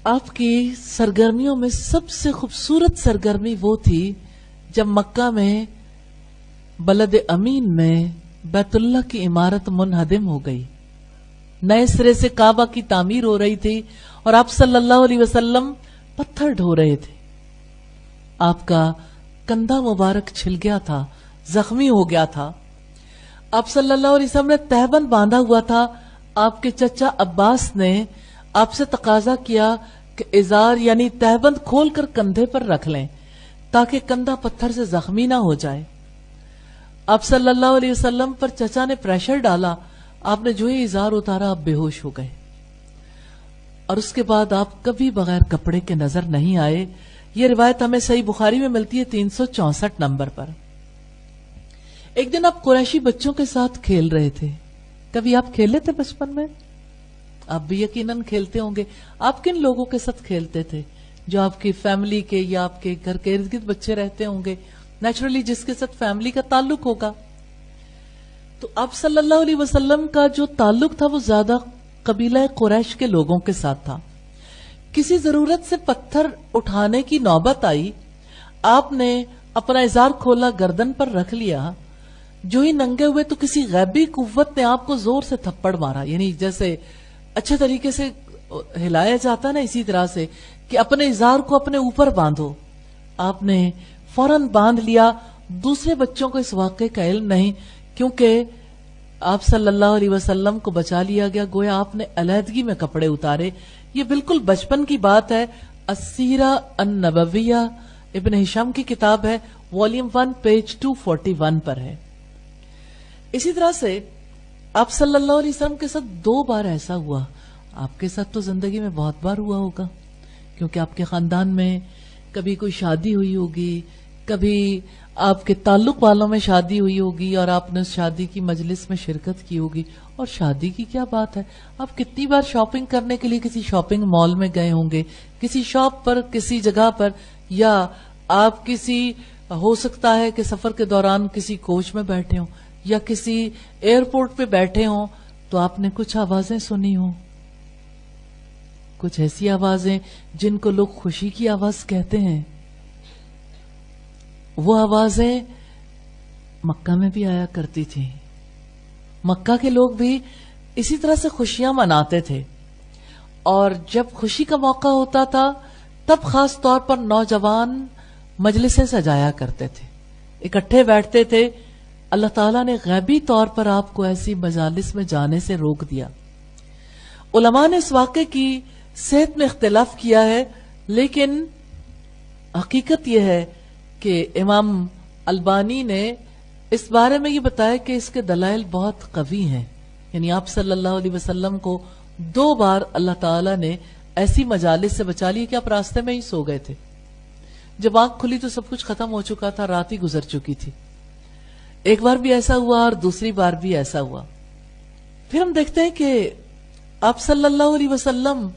آپ کی سرگرمیوں میں سب سے خوبصورت سرگرمی وہ تھی جب مکہ میں بلد امین میں بیت اللہ کی عمارت منہدم ہو گئی، نئے سرے سے کعبہ کی تعمیر ہو رہی تھی، اور آپ صلی اللہ علیہ وسلم پتھر ڈھو رہے تھے. آپ کا کندھا مبارک چھل گیا تھا، زخمی ہو گیا تھا. آپ صلی اللہ علیہ وسلم نے تہبند باندھا ہوا تھا. آپ کے چچا عباس نے آپ سے تقاضا کیا کہ ازار یعنی تہبند کھول کر کندھے پر رکھ لیں تاکہ کندھا پتھر سے زخمی نہ ہو جائے. آپ صلی اللہ علیہ وسلم پر چچا نے پریشر ڈالا، آپ نے جو ہی ازار اتارا آپ بے ہوش ہو گئے، اور اس کے بعد آپ کبھی بغیر کپڑے کے نظر نہیں آئے. یہ روایت ہمیں صحیح بخاری میں ملتی ہے 364 نمبر پر. ایک دن آپ قریشی بچوں کے ساتھ کھیل رہے تھے. کبھی آپ کھیلے تھے بچپن میں؟ آپ بھی یقیناً کھیلتے ہوں گے. آپ کن لوگوں کے ساتھ کھیلتے تھے؟ جو آپ کی فیملی کے یا آپ کے گھر کے ارد گرد بچے رہتے ہوں گے، نیچرلی جس کے ساتھ فیملی کا تعلق ہوگا. تو آپ صلی اللہ علیہ وسلم کا جو تعلق تھا وہ زیادہ قبیلہ قریش کے لوگوں کے ساتھ تھا. کسی ضرورت سے پتھر اٹھانے کی نوبت آئی، آپ نے اپنا ازار کھولا، گردن پر رکھ لیا. جو ہی ننگے ہوئے تو کسی غیبی قوت نے آپ کو زور سے تھپڑ مارا، یعنی جیسے اچھے طریقے سے ہلایا جاتا نا، اسی طرح سے کہ اپنے ازار کو اپنے اوپر باندھو. آپ نے فوراً باندھ لیا. دوسرے بچوں کو اس واقعے کا علم نہیں، کیونکہ آپ صلی اللہ علیہ وسلم کو بچا لیا گیا. گویا آپ نے علیحدگی میں کپڑے اتارے. یہ بالکل بچپن کی بات ہے. السیرہ النبویہ ابن ہشام کی کتاب ہے، والیوم 1 پیج 241 پر ہے. اسی طرح سے آپ صلی اللہ علیہ وسلم کے ساتھ 2 بار ایسا ہوا. آپ کے ساتھ تو زندگی میں بہت بار ہوا ہوگا، کیونکہ آپ کے خاندان میں کبھی کوئی شادی ہوئی ہوگی، کبھی آپ کے تعلق والوں میں شادی ہوئی ہوگی اور آپ نے اس شادی کی مجلس میں شرکت کی ہوگی. اور شادی کی کیا بات ہے، آپ کتنی بار شاپنگ کرنے کے لیے کسی شاپنگ مال میں گئے ہوں گے، کسی شاپ پر، کسی جگہ پر، یا آپ کسی ہو سکتا ہے کہ سفر کے دوران کسی کوچ میں بیٹھے ہوں یا کسی ایئرپورٹ پہ بیٹھے ہوں تو آپ نے کچھ آوازیں سنی ہوں، کچھ ایسی آوازیں جن کو لوگ خوشی کی آواز کہتے ہیں. وہ آوازیں مکہ میں بھی آیا کرتی تھی. مکہ کے لوگ بھی اسی طرح سے خوشیاں مناتے تھے، اور جب خوشی کا موقع ہوتا تھا تب خاص طور پر نوجوان مجلسیں سجایا کرتے تھے، اکٹھے بیٹھتے تھے. اللہ تعالیٰ نے غیبی طور پر آپ کو ایسی مجالس میں جانے سے روک دیا. علماء نے اس واقعے کی صحت میں اختلاف کیا ہے، لیکن حقیقت یہ ہے کہ امام البانی نے اس بارے میں یہ بتایا کہ اس کے دلائل بہت قوی ہیں. یعنی آپ صلی اللہ علیہ وسلم کو 2 بار اللہ تعالیٰ نے ایسی مجالس سے بچا لی کہ آپ راستے میں ہی سو گئے تھے. جب آنکھ کھلی تو سب کچھ ختم ہو چکا تھا، رات ہی گزر چکی تھی. ایک بار بھی ایسا ہوا اور دوسری بار بھی ایسا ہوا. پھر ہم دیکھتے ہیں کہ آپ صلی اللہ علیہ وسلم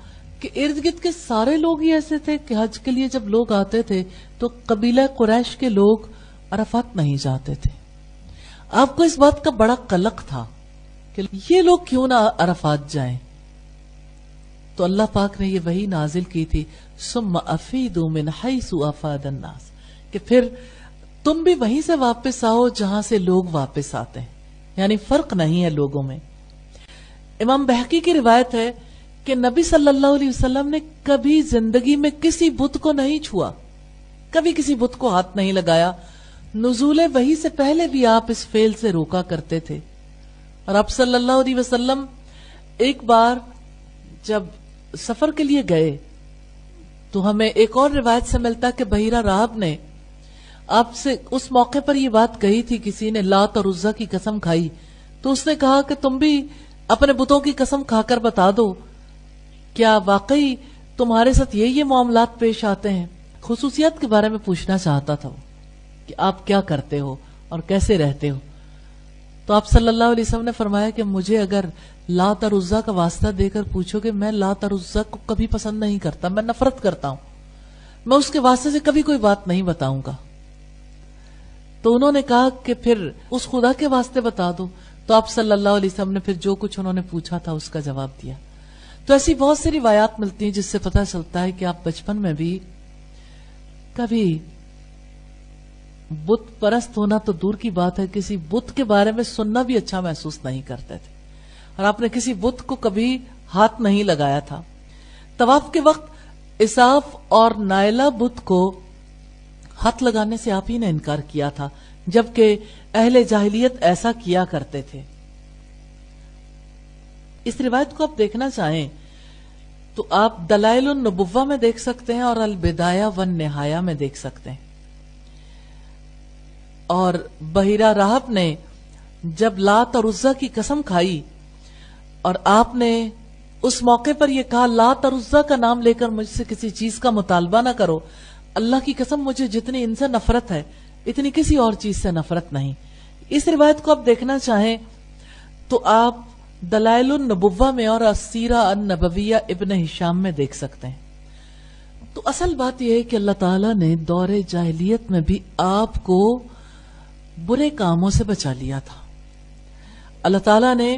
کے ارد گرد کے سارے لوگ ہی ایسے تھے کہ حج کے لیے جب لوگ آتے تھے تو قبیلہ قریش کے لوگ عرفات نہیں جاتے تھے. آپ کو اس بات کا بڑا قلق تھا کہ یہ لوگ کیوں نہ عرفات جائیں. تو اللہ پاک نے یہ وحی نازل کی تھی، ثم افیدوا من حیث افاض الناس، کہ پھر تم بھی وہیں سے واپس آؤ جہاں سے لوگ واپس آتے ہیں، یعنی فرق نہیں ہے لوگوں میں۔ امام بہقی کی روایت ہے کہ نبی صلی اللہ علیہ وسلم نے کبھی زندگی میں کسی بت کو نہیں چھوا، کبھی کسی بت کو ہاتھ نہیں لگایا۔ نزول وحی سے پہلے بھی آپ اس فعل سے روکا کرتے تھے۔ اور آپ صلی اللہ علیہ وسلم ایک بار جب سفر کے لیے گئے تو ہمیں ایک اور روایت سے ملتا کہ بحیرہ راہب نے آپ سے اس موقع پر یہ بات کہی تھی، کسی نے لات اور عزا کی قسم کھائی تو اس نے کہا کہ تم بھی اپنے بتوں کی قسم کھا کر بتا دو، کیا واقعی تمہارے ساتھ یہ معاملات پیش آتے ہیں؟ خصوصیات کے بارے میں پوچھنا چاہتا تھا وہ کہ آپ کیا کرتے ہو اور کیسے رہتے ہو۔ تو آپ صلی اللہ علیہ وسلم نے فرمایا کہ مجھے اگر لات اور عزا کا واسطہ دے کر پوچھو کہ میں لات اور عزا کو کبھی پسند نہیں کرتا، میں نفرت کرتا ہوں، میں اس کے واسطے سے کبھی کوئی بات نہیں بتاؤں گا۔ تو انہوں نے کہا کہ پھر اس خدا کے واسطے بتا دو۔ تو آپ صلی اللہ علیہ وسلم نے پھر جو کچھ انہوں نے پوچھا تھا اس کا جواب دیا۔ تو ایسی بہت سی روایات ملتی ہیں جس سے پتہ چلتا ہے کہ آپ بچپن میں بھی کبھی بت پرست ہونا تو دور کی بات ہے، کسی بت کے بارے میں سننا بھی اچھا محسوس نہیں کرتے تھے، اور آپ نے کسی بت کو کبھی ہاتھ نہیں لگایا تھا۔ طواف کے وقت اساف اور نائلہ بت کو ہاتھ لگانے سے آپ ہی نے انکار کیا تھا، جبکہ اہل جاہلیت ایسا کیا کرتے تھے۔ اس روایت کو آپ دیکھنا چاہیں تو آپ دلائل النبوہ میں دیکھ سکتے ہیں اور البدایہ والنہایہ میں دیکھ سکتے ہیں۔ اور بحیرہ راہب نے جب لات اور عزا کی قسم کھائی اور آپ نے اس موقع پر یہ کہا لات اور عزا کا نام لے کر مجھ سے کسی چیز کا مطالبہ نہ کرو، اللہ کی قسم مجھے جتنی ان سے نفرت ہے اتنی کسی اور چیز سے نفرت نہیں۔ اس روایت کو آپ دیکھنا چاہیں تو آپ دلائل النبوہ میں اور السیرہ النبویہ ابن ہشام میں دیکھ سکتے ہیں۔ تو اصل بات یہ ہے کہ اللہ تعالیٰ نے دور جاہلیت میں بھی آپ کو برے کاموں سے بچا لیا تھا۔ اللہ تعالیٰ نے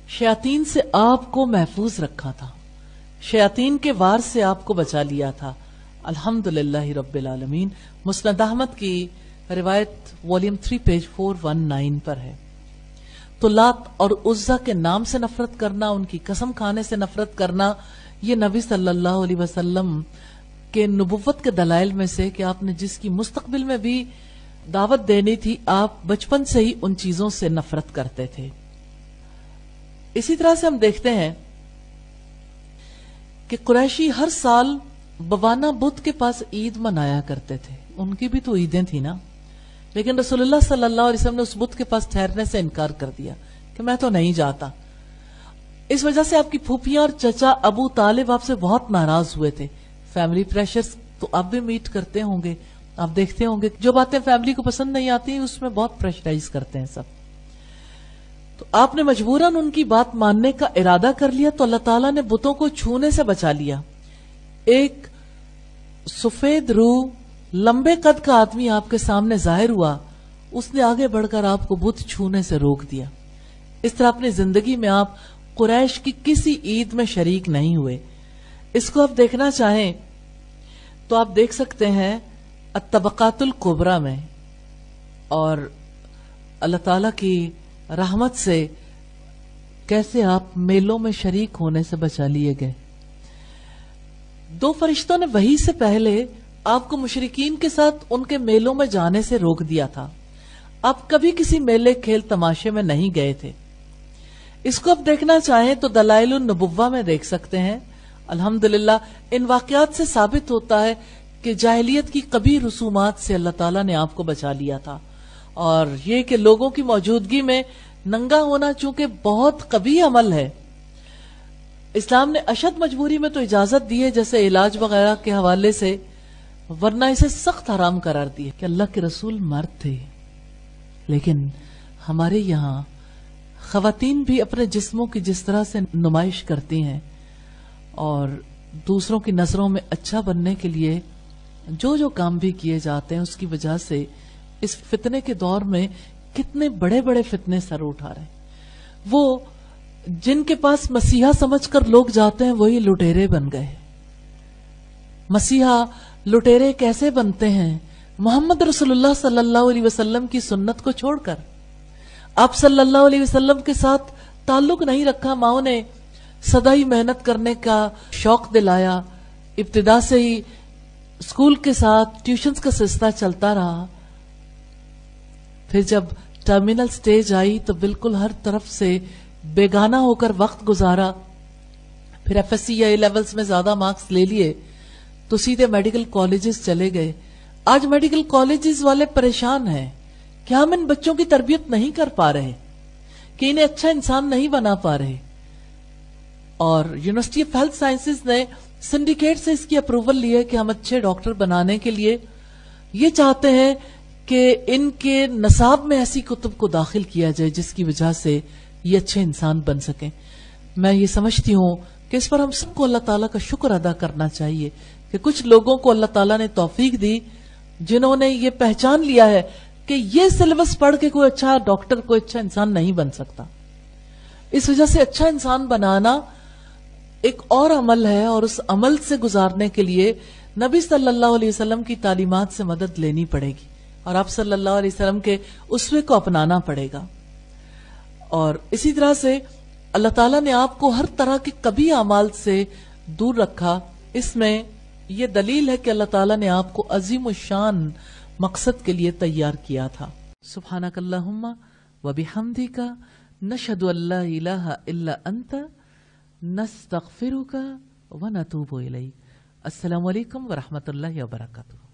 شیاطین سے آپ کو محفوظ رکھا تھا، شیاطین کے وار سے آپ کو بچا لیا تھا۔ الحمدللہ رب العالمین۔ مسند احمد کی روایت والیوم 3 پیج 419 پر ہے۔ تو لات اور عزا کے نام سے نفرت کرنا، ان کی قسم کھانے سے نفرت کرنا، یہ نبی صلی اللہ علیہ وسلم کے نبوت کے دلائل میں سے کہ آپ نے جس کی مستقبل میں بھی دعوت دینی تھی، آپ بچپن سے ہی ان چیزوں سے نفرت کرتے تھے۔ اسی طرح سے ہم دیکھتے ہیں کہ قریشی ہر سال بوانا بدھ کے پاس عید منایا کرتے تھے، ان کی بھی تو عیدیں تھی نا، لیکن رسول اللہ صلی اللہ علیہ وسلم نے اس بدھ کے پاس ٹھہرنے سے انکار کر دیا کہ میں تو نہیں جاتا۔ اس وجہ سے آپ کی پھوپھیاں اور چچا ابو طالب آپ سے بہت ناراض ہوئے تھے۔ فیملی پریشرز تو آپ بھی میٹ کرتے ہوں گے، آپ دیکھتے ہوں گے جو باتیں فیملی کو پسند نہیں آتی اس میں بہت پریشرائز کرتے ہیں سب۔ تو آپ نے مجبوراً ان کی بات ماننے کا ارادہ کر لیا، تو اللہ تعالیٰ نے بتوں کو چھونے سے بچا لیا۔ ایک سفید روح لمبے قد کا آدمی آپ کے سامنے ظاہر ہوا، اس نے آگے بڑھ کر آپ کو بت چھونے سے روک دیا۔ اس طرح اپنی زندگی میں آپ قریش کی کسی عید میں شریک نہیں ہوئے۔ اس کو آپ دیکھنا چاہیں تو آپ دیکھ سکتے ہیں الطبقات الکبریٰ میں، اور اللہ تعالیٰ کی رحمت سے کیسے آپ میلوں میں شریک ہونے سے بچا لیے گئے۔ 2 فرشتوں نے وحی سے پہلے آپ کو مشرکین کے ساتھ ان کے میلوں میں جانے سے روک دیا تھا، آپ کبھی کسی میلے کھیل تماشے میں نہیں گئے تھے۔ اس کو آپ دیکھنا چاہیں تو دلائل النبوہ میں دیکھ سکتے ہیں۔ الحمدللہ ان واقعات سے ثابت ہوتا ہے کہ جاہلیت کی قبیح رسومات سے اللہ تعالیٰ نے آپ کو بچا لیا تھا، اور یہ کہ لوگوں کی موجودگی میں ننگا ہونا چونکہ بہت قبیح عمل ہے، اسلام نے اشد مجبوری میں تو اجازت دی ہے جیسے علاج وغیرہ کے حوالے سے، ورنہ اسے سخت حرام قرار دی ہے کہ اللہ کے رسول مرد تھے۔ لیکن ہمارے یہاں خواتین بھی اپنے جسموں کی جس طرح سے نمائش کرتی ہیں اور دوسروں کی نظروں میں اچھا بننے کے لیے جو کام بھی کیے جاتے ہیں، اس کی وجہ سے اس فتنے کے دور میں کتنے بڑے بڑے فتنے سر اٹھا رہے ہیں۔ وہ جن کے پاس مسیحا سمجھ کر لوگ جاتے ہیں وہی لٹیرے بن گئے۔ مسیحا لٹیرے کیسے بنتے ہیں؟ محمد رسول اللہ صلی اللہ علیہ وسلم کی سنت کو چھوڑ کر، آپ صلی اللہ علیہ وسلم کے ساتھ تعلق نہیں رکھا، ماؤں نے سدا ہی محنت کرنے کا شوق دلایا، ابتدا سے ہی اسکول کے ساتھ ٹیوشنز کا سلسلہ چلتا رہا، پھر جب ٹرمینل سٹیج آئی تو بالکل ہر طرف سے بیگانہ ہو کر وقت گزارا، پھر ایف ایس سی یا اے لیولز میں زیادہ مارکس لے لیے تو سیدھے میڈیکل کالجز چلے گئے۔ آج میڈیکل کالجز والے پریشان ہیں کہ ہم ان بچوں کی تربیت نہیں کر پا رہے، کہ انہیں اچھا انسان نہیں بنا پا رہے، اور یونیورسٹی آف ہیلتھ سائنسز نے سنڈیکیٹ سے اس کی اپروول لی ہے کہ ہم اچھے ڈاکٹر بنانے کے لیے یہ چاہتے ہیں کہ ان کے نصاب میں ایسی کتب کو داخل کیا جائے جس کی وجہ سے یہ اچھے انسان بن سکیں۔ میں یہ سمجھتی ہوں کہ اس پر ہم سب کو اللہ تعالیٰ کا شکر ادا کرنا چاہیے کہ کچھ لوگوں کو اللہ تعالیٰ نے توفیق دی جنہوں نے یہ پہچان لیا ہے کہ یہ سلیبس پڑھ کے کوئی اچھا ڈاکٹر، کوئی اچھا انسان نہیں بن سکتا۔ اس وجہ سے اچھا انسان بنانا ایک اور عمل ہے، اور اس عمل سے گزارنے کے لیے نبی صلی اللہ علیہ وسلم کی تعلیمات سے مدد لینی پڑے گی، اور آپ صلی اللہ علیہ وسلم کے اسوے کو اپنانا پڑے گا۔ اور اسی طرح سے اللہ تعالیٰ نے آپ کو ہر طرح کے کبھی اعمال سے دور رکھا، اس میں یہ دلیل ہے کہ اللہ تعالیٰ نے آپ کو عظیم الشان مقصد کے لیے تیار کیا تھا۔ سبحانک اللہم و بحمدک نشہد ان لا الہ الا انت نستغفرک و نتوب الیک۔ السلام علیکم ورحمۃ اللہ وبرکاتہ۔